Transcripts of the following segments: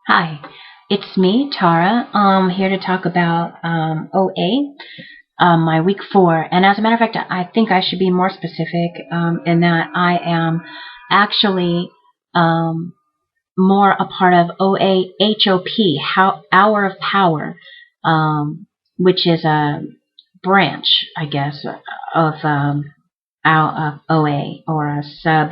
Hi, it's me, Tara. Here to talk about OA, my week 4. And as a matter of fact, I think I should be more specific in that I am actually um, more a part of OAHOP, Hour of Power, which is a branch, I guess, of OA, or a sub.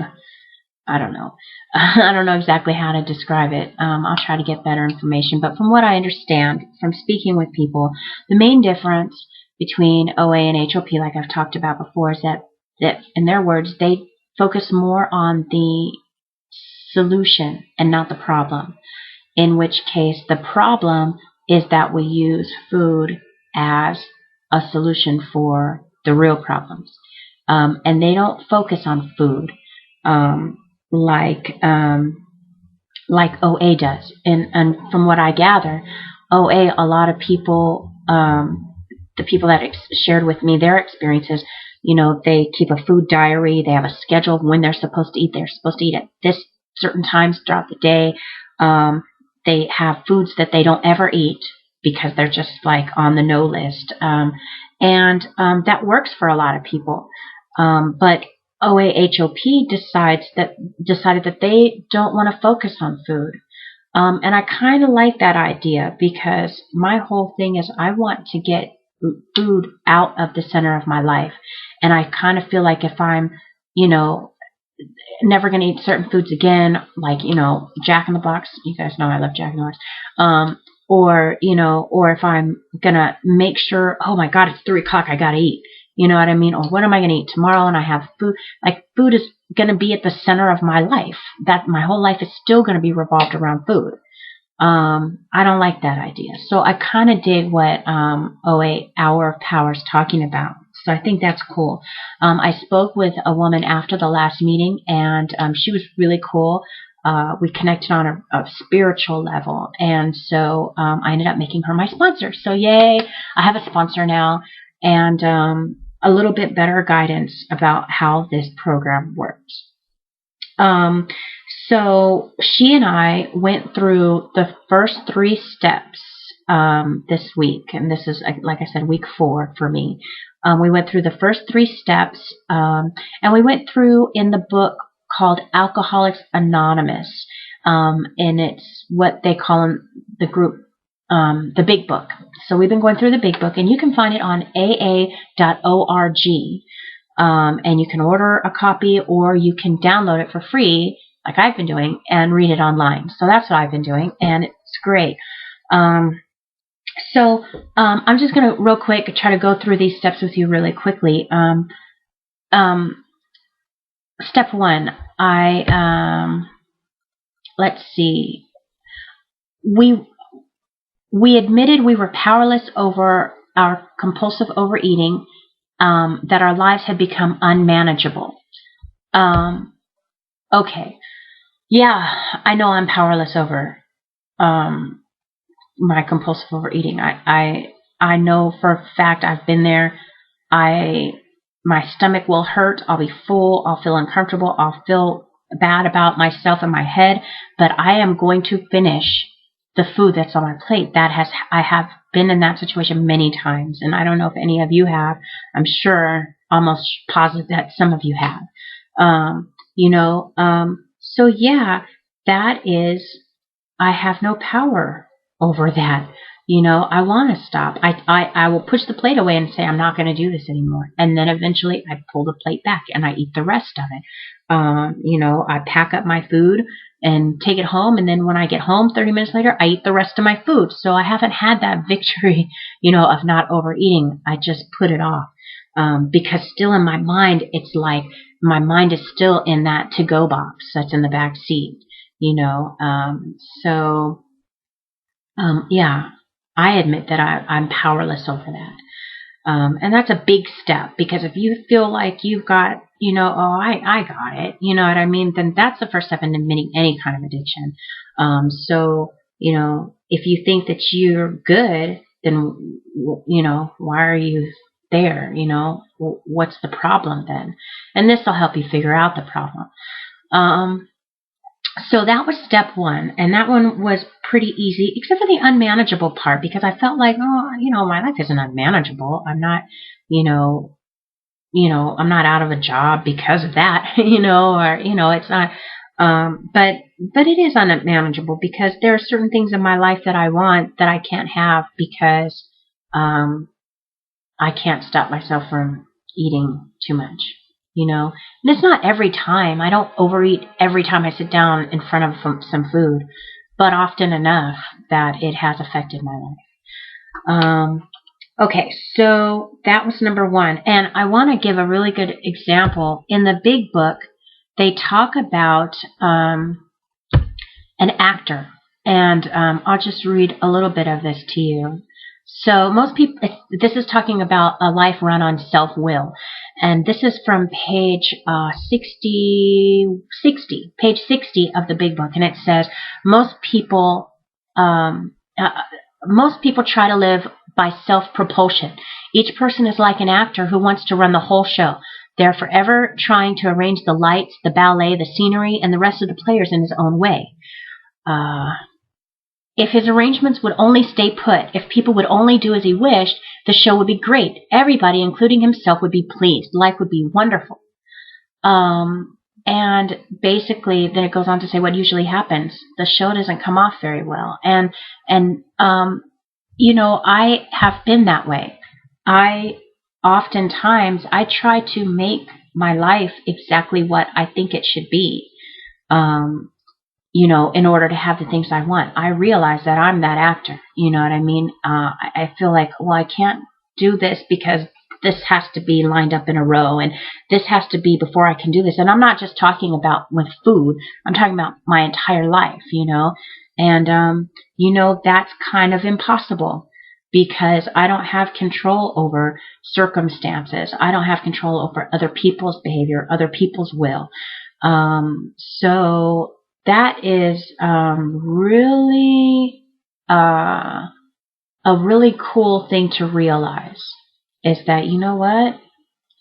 I don't know. I don't know exactly how to describe it. I'll try to get better information. But from what I understand from speaking with people, the main difference between OA and HOP, like I've talked about before, is that in their words, they focus more on the solution and not the problem. In which case, the problem is that we use food as a solution for the real problems. And they don't focus on food. Um, like like OA does. And from what I gather, OA, a lot of people, the people that shared with me their experiences, they keep a food diary. They have a schedule of when they're supposed to eat. They're supposed to eat at this certain times throughout the day. They have foods that they don't ever eat because they're just like on the no list. And that works for a lot of people. But OAHOP decided that they don't want to focus on food. And I kind of like that idea because my whole thing is I want to get food out of the center of my life. And I kind of feel like if I'm, you know, never going to eat certain foods again, like, Jack in the Box. You guys know I love Jack in the Box. Or if I'm going to make sure, oh my God, it's 3 o'clock, I got to eat. You know what I mean? Or what am I going to eat tomorrow? And I have food. Like, food is going to be at the center of my life. That my whole life is still going to be revolved around food. I don't like that idea. So I kind of dig what OA Hour of Power is talking about. So I think that's cool. I spoke with a woman after the last meeting, and she was really cool. We connected on a spiritual level, and so I ended up making her my sponsor. So yay, I have a sponsor now, and a little bit better guidance about how this program works. So she and I went through the first 3 steps this week, and this is, like I said, week 4 for me. We went through the first 3 steps, and we went through in the book called Alcoholics Anonymous, and it's what they call the group, the Big Book. So we've been going through the Big Book, and you can find it on aa.org. And you can order a copy, or you can download it for free, like I've been doing, and read it online. So that's what I've been doing, and it's great. So I'm just going to real quick try to go through these steps with you really quickly. Step 1, let's see. We admitted we were powerless over our compulsive overeating, that our lives had become unmanageable. Okay. Yeah, I know I'm powerless over my compulsive overeating. I know for a fact I've been there. My stomach will hurt. I'll be full. I'll feel uncomfortable. I'll feel bad about myself and my head. But I am going to finish the food that's on my plate. I have been in that situation many times, and I don't know if any of you have. I'm sure, almost positive that some of you have. So yeah, that is, I have no power over that. I want to stop. I will push the plate away and say, I'm not going to do this anymore. And then eventually I pull the plate back and I eat the rest of it. I pack up my food and take it home. And then when I get home 30 minutes later, I eat the rest of my food. So I haven't had that victory, of not overeating. I just put it off. Because still in my mind, it's like my mind is still in that to-go box that's in the back seat, yeah, I admit that I'm powerless over that. And that's a big step, because if you feel like you've got, I got it, you know what I mean, then that's the first step in admitting any kind of addiction. If you think that you're good, then, why are you there? What's the problem then? And this will help you figure out the problem. So that was step one, and that one was pretty easy, except for the unmanageable part, because I felt like, oh, my life isn't unmanageable. I'm not, you know, I'm not out of a job because of that, it's not. But it is unmanageable because there are certain things in my life that I want that I can't have because I can't stop myself from eating too much, And it's not every time. I don't overeat every time I sit down in front of some food, but often enough that it has affected my life. Okay, so that was number one. And I want to give a really good example. In the big book, they talk about an actor. And I'll just read a little bit of this to you. So most people, this is talking about a life run on self-will. And this is from page 60, page 60 of the big book. And it says, most people try to live by self-propulsion. Each person is like an actor who wants to run the whole show. They're forever trying to arrange the lights, the ballet, the scenery, and the rest of the players in his own way. If his arrangements would only stay put, if people would only do as he wished, the show would be great. Everybody, including himself, would be pleased. Life would be wonderful. And basically, then it goes on to say what usually happens. The show doesn't come off very well. And I have been that way. Oftentimes, I try to make my life exactly what I think it should be. In order to have the things I want. I realize that I'm that actor. You know what I mean? I feel like, well, I can't do this because this has to be lined up in a row and this has to be before I can do this. And I'm not just talking about with food. I'm talking about my entire life, And, that's kind of impossible because I don't have control over circumstances. I don't have control over other people's behavior, other people's will. So that is really a really cool thing to realize is that, you know what?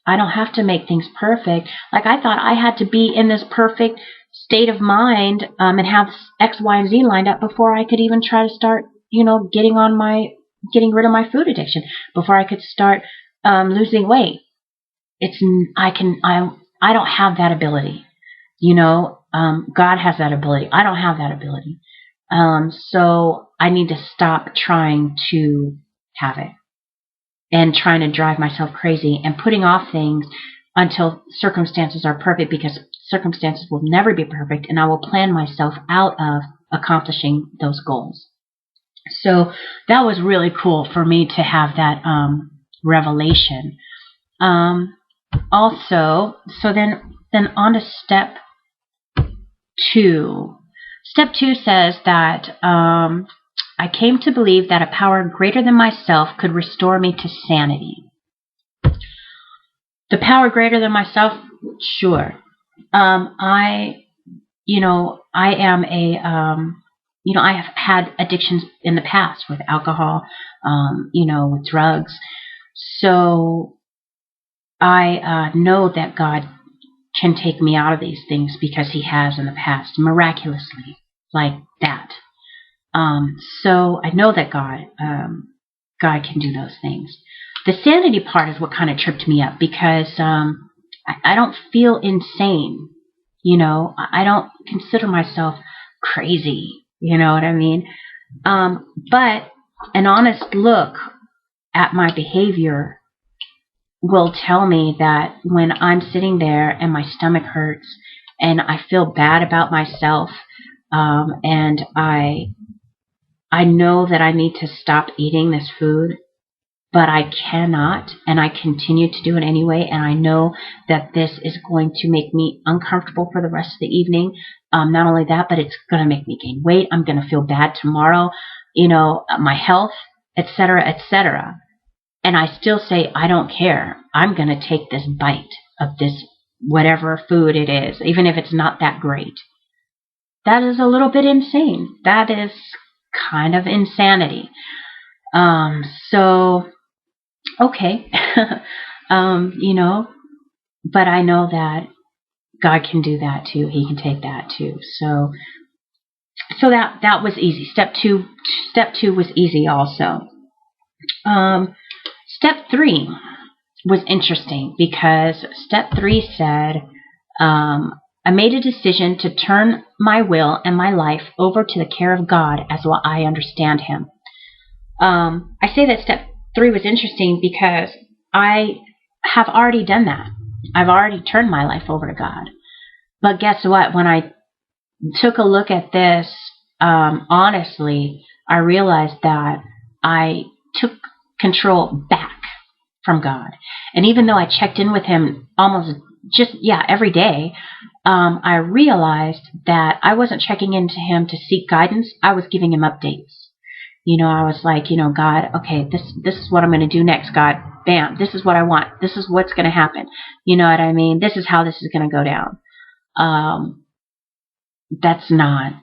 I don't have to make things perfect. Like I thought I had to be in this perfect state of mind and have X, Y, and Z lined up before I could even try to start, getting rid of my food addiction, before I could start losing weight. I don't have that ability. God has that ability. I don't have that ability. So I need to stop trying to have it and trying to drive myself crazy and putting off things until circumstances are perfect, because circumstances will never be perfect, and I will plan myself out of accomplishing those goals. So that was really cool for me to have that revelation. Also, so then on to step 2. Step 2 says that I came to believe that a power greater than myself could restore me to sanity. The power greater than myself, sure. I am I have had addictions in the past with alcohol, with drugs. So I know that God can take me out of these things because he has in the past, miraculously, like that. So I know that God can do those things. The sanity part is what kind of tripped me up because I don't feel insane. I don't consider myself crazy. You know what I mean? But an honest look at my behavior will tell me that when I'm sitting there and my stomach hurts and I feel bad about myself, and I know that I need to stop eating this food, but I cannot, and I continue to do it anyway, and I know that this is going to make me uncomfortable for the rest of the evening. Not only that, but it's going to make me gain weight. I'm going to feel bad tomorrow, my health, etc., etc. And I still say, I don't care. I'm going to take this bite of this whatever food it is, even if it's not that great. That is a little bit insane. That is kind of insanity. So, okay. But I know that God can do that too. He can take that too. So that was easy. Step two was easy also. Step 3 was interesting because step 3 said, I made a decision to turn my will and my life over to the care of God as well I understand Him. I say that step 3 was interesting because I have already done that. I've already turned my life over to God. But guess what? When I took a look at this, honestly, I realized that I took control back from God. And even though I checked in with Him almost every day, I realized that I wasn't checking into Him to seek guidance. I was giving Him updates. I was like, God, okay, this is what I'm going to do next, God. Bam, this is what I want. This is what's going to happen. You know what I mean? This is how this is going to go down. That's not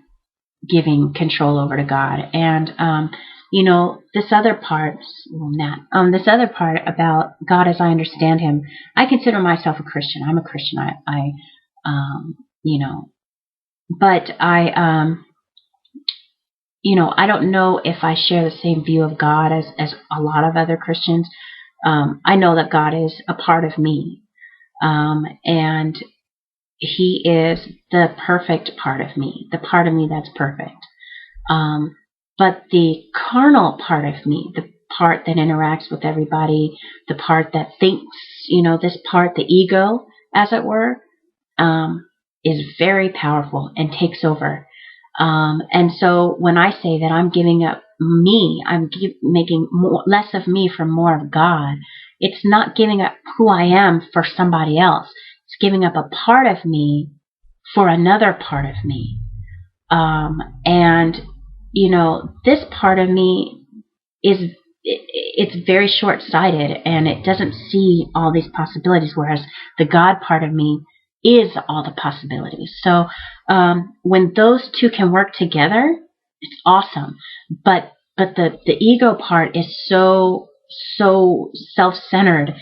giving control over to God. And, this other part about God as I understand Him, I consider myself a Christian. I'm a Christian. But I don't know if I share the same view of God as a lot of other Christians. I know that God is a part of me. And He is the perfect part of me, the part of me that's perfect. But the carnal part of me, the part that interacts with everybody, the part that thinks, this part, the ego, as it were, is very powerful and takes over. And so when I say that I'm giving up me, I'm making less of me for more of God, it's not giving up who I am for somebody else. It's giving up a part of me for another part of me. And, this part of me it's very short-sighted and it doesn't see all these possibilities, whereas the God part of me is all the possibilities. So when those two can work together, it's awesome. But the ego part is so self-centered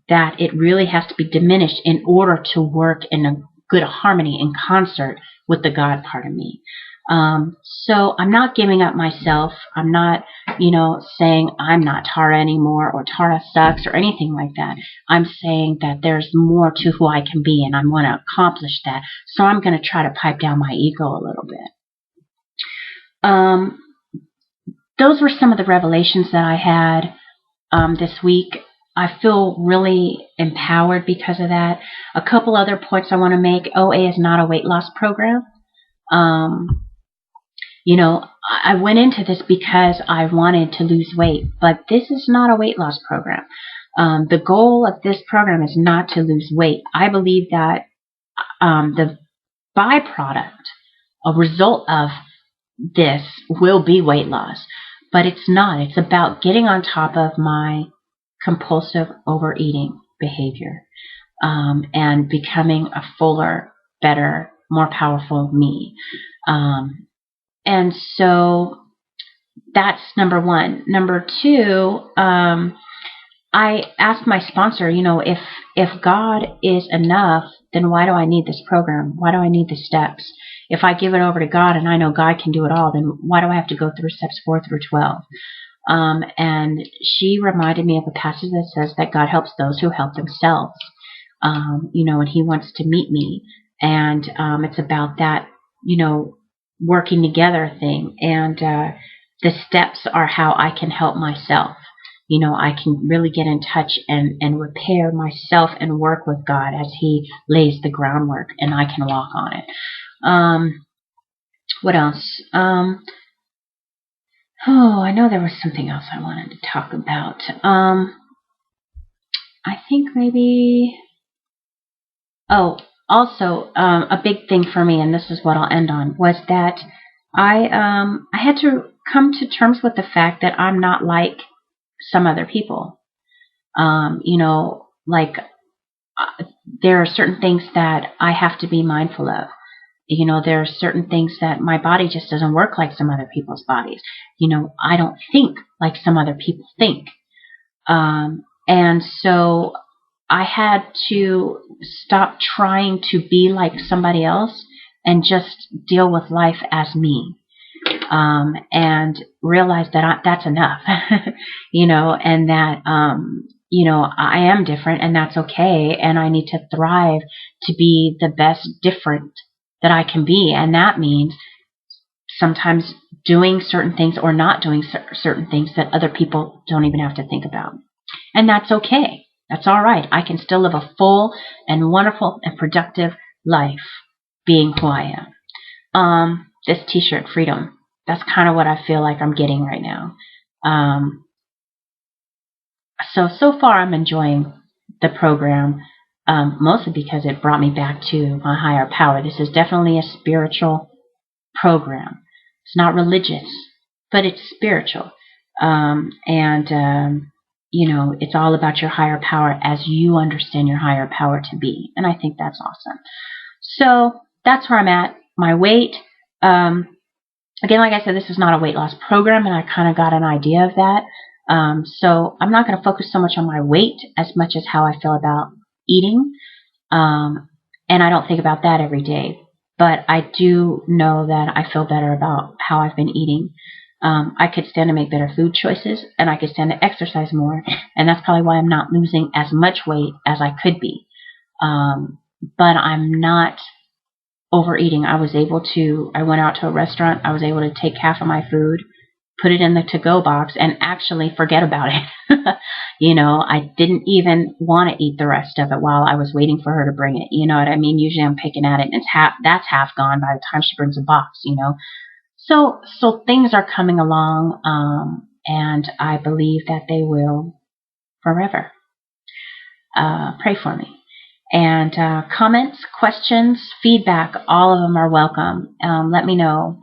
that it really has to be diminished in order to work in a good harmony in concert with the God part of me. So I'm not giving up myself. I'm not, saying I'm not Tara anymore or Tara sucks or anything like that. I'm saying that there's more to who I can be and I want to accomplish that. So I'm going to try to pipe down my ego a little bit. Those were some of the revelations that I had this week. I feel really empowered because of that. A couple other points I want to make. OA is not a weight loss program. I went into this because I wanted to lose weight, but this is not a weight loss program. The goal of this program is not to lose weight. I believe that the byproduct, a result of this will be weight loss, but it's not. It's about getting on top of my compulsive overeating behavior and becoming a fuller, better, more powerful me. And so that's number one. Number two, I asked my sponsor, if God is enough, then why do I need this program? Why do I need the steps? If I give it over to God and I know God can do it all, then why do I have to go through steps 4 through 12? And she reminded me of a passage that says that God helps those who help themselves. And He wants to meet me. And it's about that, working together thing. And the steps are how I can help myself. I can really get in touch and repair myself and work with God as He lays the groundwork and I can walk on it. What else? I know there was something else I wanted to talk about. I think maybe... Also, a big thing for me, and this is what I'll end on, was that I had to come to terms with the fact that I'm not like some other people. There are certain things that I have to be mindful of. There are certain things that my body just doesn't work like some other people's bodies. I don't think like some other people think. And so I had to stop trying to be like somebody else and just deal with life as me. And realize that that's enough, and that, I am different and that's okay. And I need to thrive to be the best different that I can be. And that means sometimes doing certain things or not doing certain things that other people don't even have to think about. And that's okay. That's all right. I can still live a full and wonderful and productive life being who I am. This t-shirt, freedom, that's kind of what I feel like I'm getting right now. So far I'm enjoying the program, mostly because it brought me back to my higher power. This is definitely a spiritual program. It's not religious, but it's spiritual. It's all about your higher power as you understand your higher power to be. And I think that's awesome. So that's where I'm at. My weight, again, like I said, this is not a weight loss program, and I kind of got an idea of that. So I'm not going to focus so much on my weight as much as how I feel about eating. And I don't think about that every day. But I do know that I feel better about how I've been eating. I could stand to make better food choices, and I could stand to exercise more. And that's probably why I'm not losing as much weight as I could be. But I'm not overeating. I went out to a restaurant. I was able to take half of my food, put it in the to-go box, and actually forget about it. I didn't even want to eat the rest of it while I was waiting for her to bring it. You know what I mean? Usually I'm picking at it, and that's half gone by the time she brings a box, So things are coming along, and I believe that they will forever. Pray for me. And comments, questions, feedback, all of them are welcome. Let me know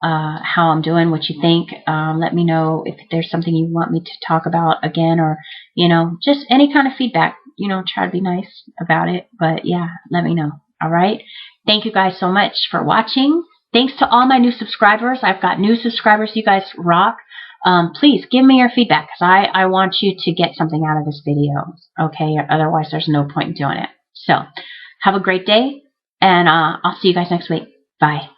how I'm doing, what you think. Let me know if there's something you want me to talk about again, or, just any kind of feedback. Try to be nice about it. But yeah, let me know. All right. Thank you guys so much for watching. Thanks to all my new subscribers. I've got new subscribers. You guys rock. Please give me your feedback, because I want you to get something out of this video. Okay. Otherwise, there's no point in doing it. So have a great day, and I'll see you guys next week. Bye.